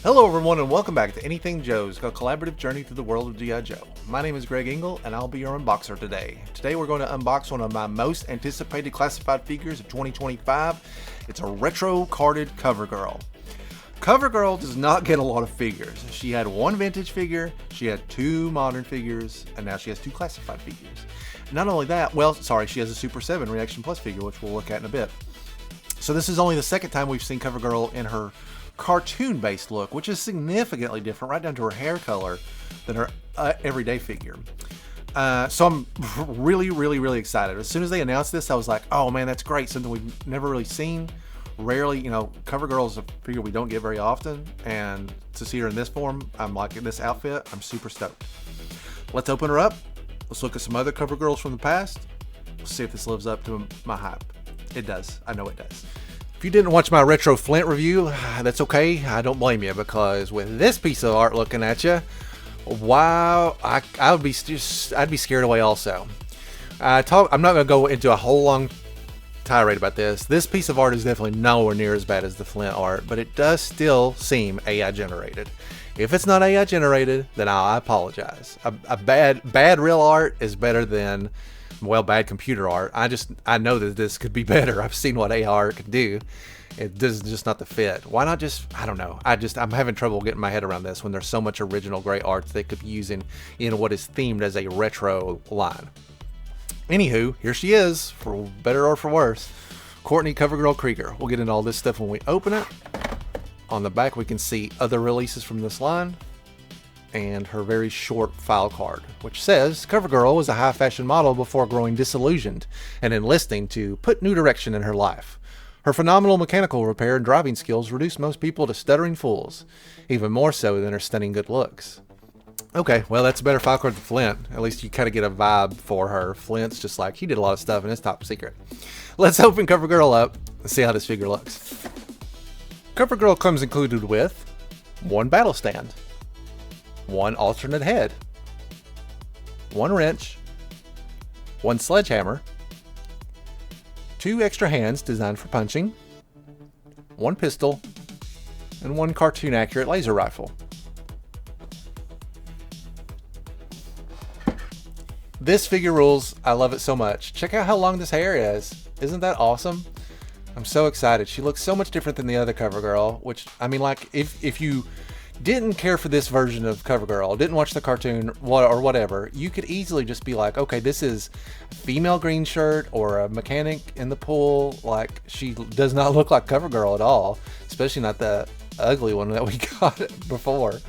Hello, everyone, and welcome back to Anything Joe's, a collaborative journey through the world of G.I. Joe. My name is Greg Engel, and I'll be your unboxer today. Today, we're going to unbox one of my most anticipated classified figures of 2025. It's a retro carded CoverGirl. CoverGirl does not get a lot of figures. She had one vintage figure, she had two modern figures, and now she has two classified figures. Not only that, she has a Super 7 Reaction Plus figure, which we'll look at in a bit. So this is only the second time we've seen CoverGirl in her cartoon-based look, which is significantly different, right down to her hair color, than her everyday figure. So I'm really excited. As soon as they announced this, I was like, oh man, that's great. Something we've never really seen. Rarely, CoverGirl is a figure we don't get very often, and to see her in this form, I'm liking this outfit. I'm super stoked. Let's open her up. Let's look at some other CoverGirls from the past. Let's see if this lives up to my hype. It does. I know it does. If you didn't watch my Retro Flint review, that's okay. I don't blame you, because with this piece of art looking at you, wow, I'd be scared away also. I'm not going to go into a whole long tirade about this. This piece of art is definitely nowhere near as bad as the Flint art, but it does still seem AI generated. If it's not AI generated, then I apologize. A bad real art is better than bad computer art. I know that this could be better. I've seen what AR can do. It does just not the fit. Why not just, I don't know. I'm having trouble getting my head around this when there's so much original great art they could be using in what is themed as a retro line. Anywho, here she is, for better or for worse. Courtney CoverGirl Krieger. We'll get into all this stuff when we open it. On the back we can see other releases from this line, and her very short file card, which says CoverGirl was a high fashion model before growing disillusioned and enlisting to put new direction in her life. Her phenomenal mechanical repair and driving skills reduced most people to stuttering fools, even more so than her stunning good looks. Okay, well, that's a better file card than Flint. At least you kind of get a vibe for her. Flint's just like, he did a lot of stuff and it's top secret. Let's open CoverGirl up and see how this figure looks. CoverGirl comes included with one battle stand, one alternate head, one wrench, one sledgehammer, two extra hands designed for punching, one pistol, and one cartoon accurate laser rifle. This figure rules. I love it so much. Check out how long this hair is. Isn't that awesome? I'm so excited. She looks so much different than the other CoverGirl, which, I mean, like, if you didn't care for this version of CoverGirl, didn't watch the cartoon or whatever, you could easily just be like, okay, this is a female green shirt or a mechanic in the pool. Like, she does not look like CoverGirl at all, especially not the ugly one that we got before.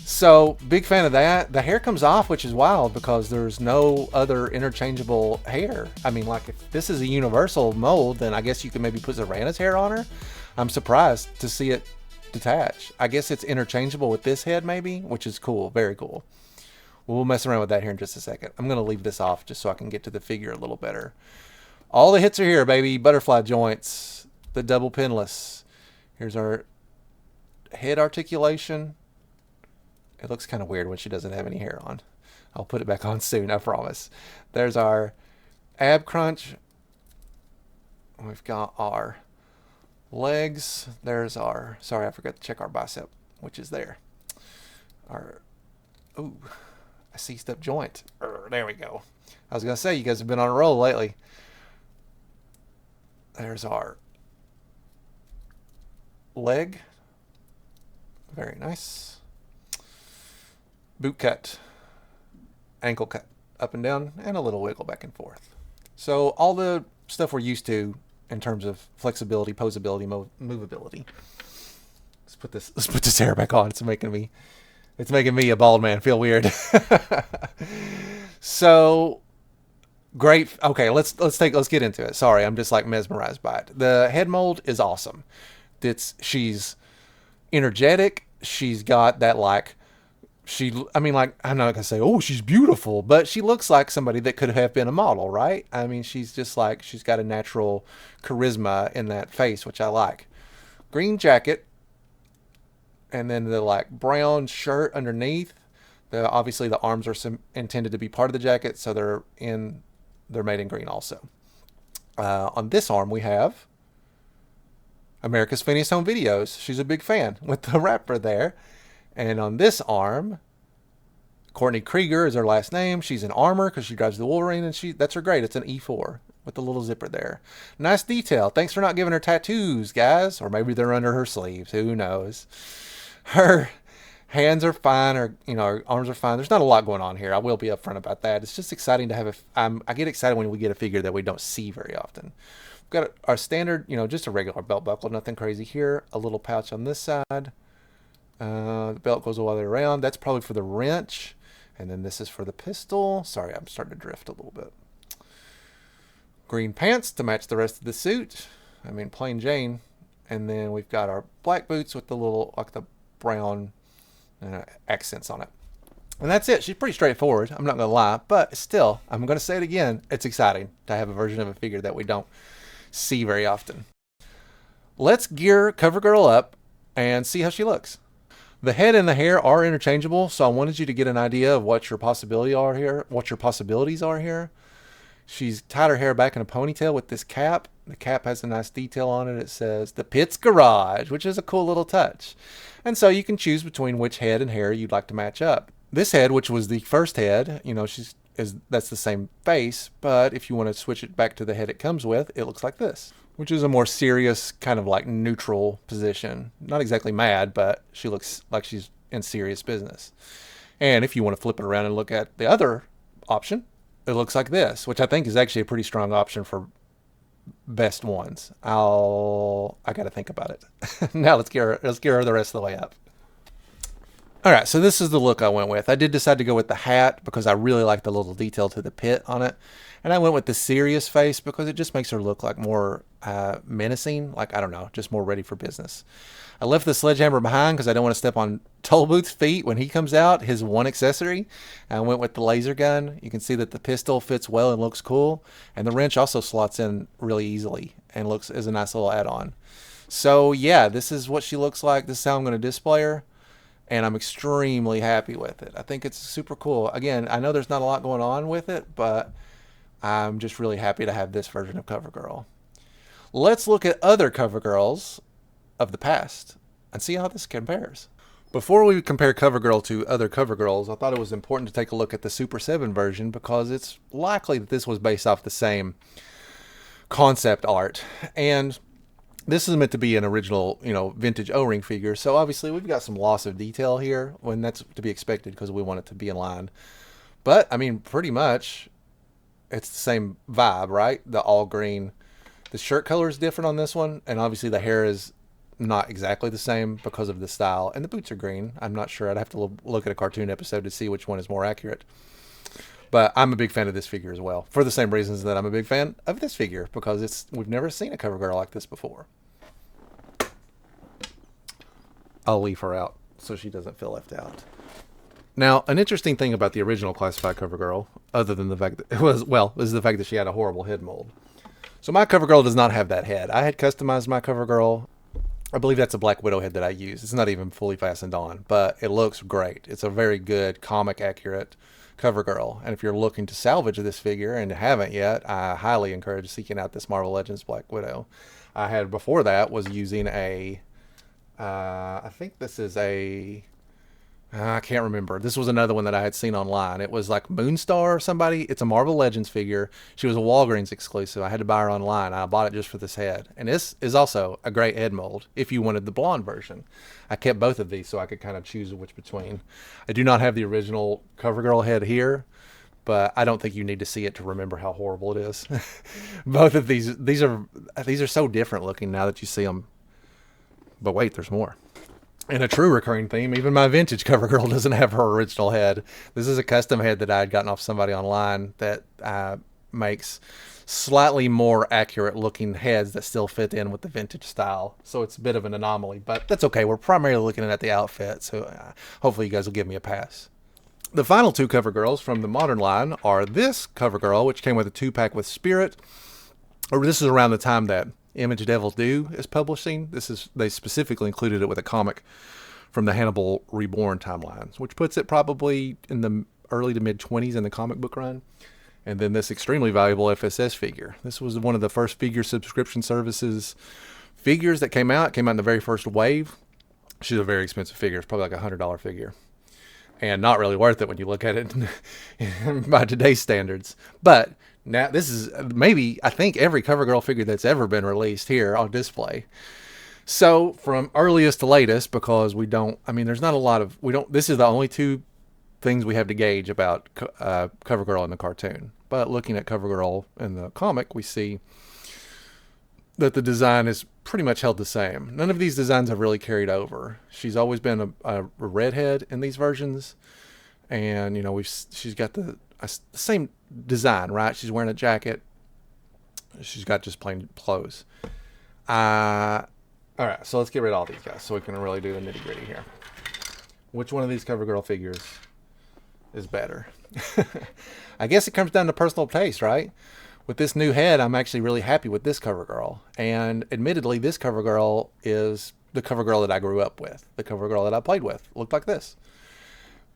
So, big fan of that. The hair comes off, which is wild because there's no other interchangeable hair. I mean, like, if this is a universal mold, then I guess you could maybe put Zarana's hair on her. I'm surprised to see it detach. I guess it's interchangeable with this head maybe, which is cool. Very cool. We'll mess around with that here in just a second. I'm going to leave this off just so I can get to the figure a little better. All the hits are here, baby. Butterfly joints, the double pinless. Here's our head articulation. It looks kind of weird when she doesn't have any hair on. I'll put it back on soon, I promise. There's our ab crunch. We've got our legs. There's our, sorry, I forgot to check our bicep, which is there. Our, ooh, a C-step joint. There we go. I was going to say, you guys have been on a roll lately. There's our leg. Very nice. Boot cut, ankle cut, up and down, and a little wiggle back and forth. So all the stuff we're used to in terms of flexibility, posability, movability. Let's put this hair back on. It's making me a bald man feel weird. So great. Okay, let's get into it. Sorry, I'm just like mesmerized by it. The head mold is awesome. She's energetic. She's got that like. I mean, like, I'm not gonna say, oh, she's beautiful, but she looks like somebody that could have been a model, right? I mean, she's just like, she's got a natural charisma in that face, which I like. Green jacket, and then the like brown shirt underneath. Obviously the arms are intended to be part of the jacket, so they're made in green also. On this arm we have America's Funniest Home Videos. She's a big fan with the rapper there. And on this arm, Courtney Krieger is her last name. She's in armor because she drives the Wolverine, and that's her grade. It's an E4 with the little zipper there. Nice detail. Thanks for not giving her tattoos, guys. Or maybe they're under her sleeves. Who knows? Her hands are fine, or her arms are fine. There's not a lot going on here. I will be upfront about that. It's just exciting to have I get excited when we get a figure that we don't see very often. We've got our standard, just a regular belt buckle, nothing crazy here. A little pouch on this side. The belt goes all the way around. That's probably for the wrench. And then this is for the pistol. Sorry, I'm starting to drift a little bit. Green pants to match the rest of the suit. I mean, plain Jane. And then we've got our black boots with the little, like the brown accents on it. And that's it. She's pretty straightforward. I'm not going to lie. But still, I'm going to say it again. It's exciting to have a version of a figure that we don't see very often. Let's gear CoverGirl up and see how she looks. The head and the hair are interchangeable, so I wanted you to get an idea of what your possibilities are here. She's tied her hair back in a ponytail with this cap. The cap has a nice detail on it. It says the Pitts Garage, which is a cool little touch. And so you can choose between which head and hair you'd like to match up. This head, which was the first head, that's the same face, but if you want to switch it back to the head it comes with, it looks like this, which is a more serious, kind of like neutral position. Not exactly mad, but she looks like she's in serious business. And if you want to flip it around and look at the other option, it looks like this, which I think is actually a pretty strong option for best ones. I got to think about it. Now let's get her the rest of the way up. All right, so this is the look I went with. I did decide to go with the hat because I really like the little detail to the pit on it. And I went with the serious face because it just makes her look like more menacing, like, I don't know, just more ready for business. I left the sledgehammer behind because I don't want to step on Tollbooth's feet when he comes out, his one accessory. I went with the laser gun. You can see that the pistol fits well and looks cool. And the wrench also slots in really easily and looks as a nice little add-on. So yeah, this is what she looks like. This is how I'm going to display her. And I'm extremely happy with it. I think it's super cool. Again, I know there's not a lot going on with it, but I'm just really happy to have this version of CoverGirl. Let's look at other CoverGirls of the past and see how this compares. Before we compare CoverGirl to other CoverGirls, I thought it was important to take a look at the Super 7 version because it's likely that this was based off the same concept art. And this is meant to be an original, vintage O-ring figure. So obviously we've got some loss of detail here when that's to be expected because we want it to be in line. But I mean, pretty much it's the same vibe, right? The all green. The shirt color is different on this one. And obviously the hair is not exactly the same because of the style. And the boots are green. I'm not sure. I'd have to look at a cartoon episode to see which one is more accurate. But I'm a big fan of this figure as well, for the same reasons that I'm a big fan of this figure, because we've never seen a CoverGirl like this before. I'll leave her out so she doesn't feel left out. Now, an interesting thing about the original classified CoverGirl, other than the fact that is the fact that she had a horrible head mold. So my CoverGirl does not have that head. I had customized my CoverGirl. I believe that's a Black Widow head that I use. It's not even fully fastened on, but it looks great. It's a very good, comic accurate CoverGirl. And if you're looking to salvage this figure and haven't yet, I highly encourage seeking out this Marvel Legends Black Widow. I had before that was using I think this is I can't remember. This was another one that I had seen online. It was like Moonstar or somebody. It's a Marvel Legends figure. She was a Walgreens exclusive. I had to buy her online. I bought it just for this head. And this is also a great head mold if you wanted the blonde version. I kept both of these so I could kind of choose which between. I do not have the original CoverGirl head here, but I don't think you need to see it to remember how horrible it is. Both of these are so different looking now that you see them. But wait, there's more. In a true recurring theme, even my vintage CoverGirl doesn't have her original head. This is a custom head that I had gotten off somebody online that makes slightly more accurate looking heads that still fit in with the vintage style. So it's a bit of an anomaly, but that's okay. We're primarily looking at the outfit, so hopefully you guys will give me a pass. The final two CoverGirls from the modern line are this CoverGirl, which came with a 2-pack with Spirit. This is around the time that Image Devils Do is publishing. They specifically included it with a comic from the Hannibal Reborn timelines, which puts it probably in the early to mid 20s in the comic book run. And then this extremely valuable FSS figure. This was one of the first figure subscription services figures that came out in the very first wave. She's a very expensive figure. It's probably like $100 figure, and not really worth it when you look at it by today's standards. But now this is maybe, I think, every CoverGirl figure that's ever been released here on display. So from earliest to latest, because there's not a lot of, this is the only two things we have to gauge about CoverGirl in the cartoon. But looking at CoverGirl in the comic, we see that the design is pretty much held the same. None of these designs have really carried over. She's always been a redhead in these versions, and she's got the same design, right? She's wearing a jacket. She's got just plain clothes. All right, so let's get rid of all these guys so we can really do the nitty gritty here. Which one of these CoverGirl figures is better? I guess it comes down to personal taste, right? With this new head, I'm actually really happy with this CoverGirl. And admittedly, this CoverGirl is the CoverGirl that I grew up with. The CoverGirl that I played with looked like this.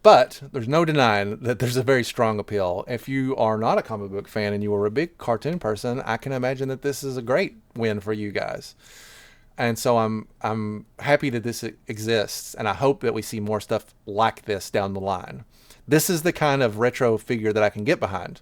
But there's no denying that there's a very strong appeal. If you are not a comic book fan and you are a big cartoon person, I can imagine that this is a great win for you guys. And so I'm happy that this exists, and I hope that we see more stuff like this down the line. This is the kind of retro figure that I can get behind.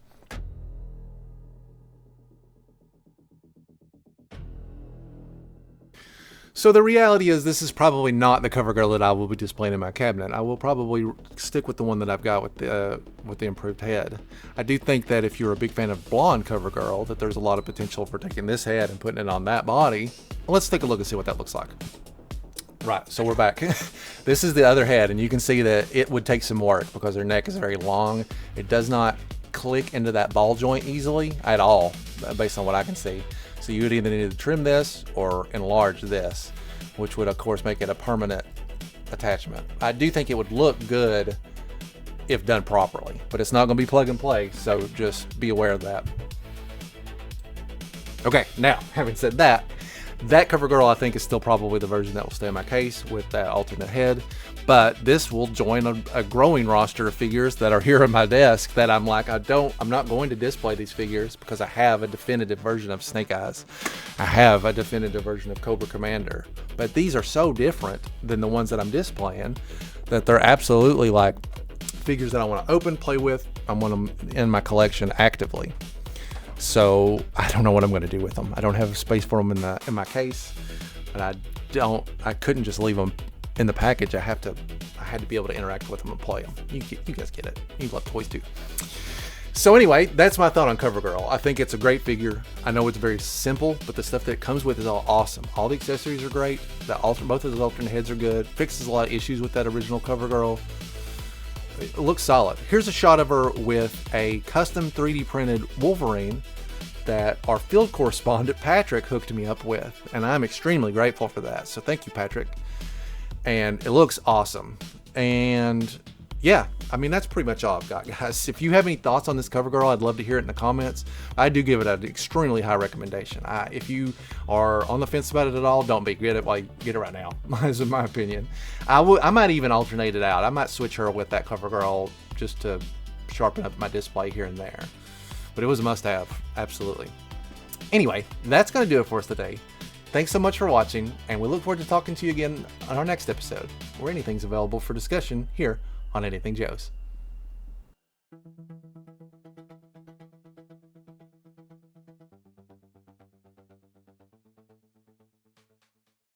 So the reality is, this is probably not the CoverGirl that I will be displaying in my cabinet. I will probably stick with the one that I've got with the improved head. I do think that if you're a big fan of blonde CoverGirl, that there's a lot of potential for taking this head and putting it on that body. Well, let's take a look and see what that looks like. Right, so we're back. This is the other head, and you can see that it would take some work because her neck is very long. It does not click into that ball joint easily at all, based on what I can see. So you would either need to trim this or enlarge this, which would of course make it a permanent attachment. I do think it would look good if done properly, but it's not going to be plug and play, so just be aware of that. Okay, now having said that, that CoverGirl I think is still probably the version that will stay in my case with that alternate head, but this will join a growing roster of figures that are here on my desk that I'm like, I'm not going to display these figures because I have a definitive version of Snake Eyes. I have a definitive version of Cobra Commander, but these are so different than the ones that I'm displaying that they're absolutely like figures that I want to open, play with. I want them in my collection actively. So I don't know what I'm going to do with them. I don't have space for them in my case, but I couldn't just leave them in the package. I had to be able to interact with them and play them. You guys get it. You love toys too. So anyway, that's my thought on CoverGirl. I think it's a great figure. I know it's very simple, but the stuff that it comes with is all awesome. All the accessories are great. Both of those alternate heads are good. Fixes a lot of issues with that original CoverGirl. It looks solid. Here's a shot of her with a custom 3D printed Wolverine that our field correspondent Patrick hooked me up with, and I'm extremely grateful for that. So thank you, Patrick. And it looks awesome. And yeah, I mean, that's pretty much all I've got, guys. If you have any thoughts on this CoverGirl, I'd love to hear it in the comments. I do give it an extremely high recommendation. If you are on the fence about it at all, don't be. Get it right now, is in my opinion. I might even alternate it out. I might switch her with that CoverGirl just to sharpen up my display here and there. But it was a must-have, absolutely. Anyway, that's going to do it for us today. Thanks so much for watching, and we look forward to talking to you again on our next episode, where anything's available for discussion here on Anything Joe's.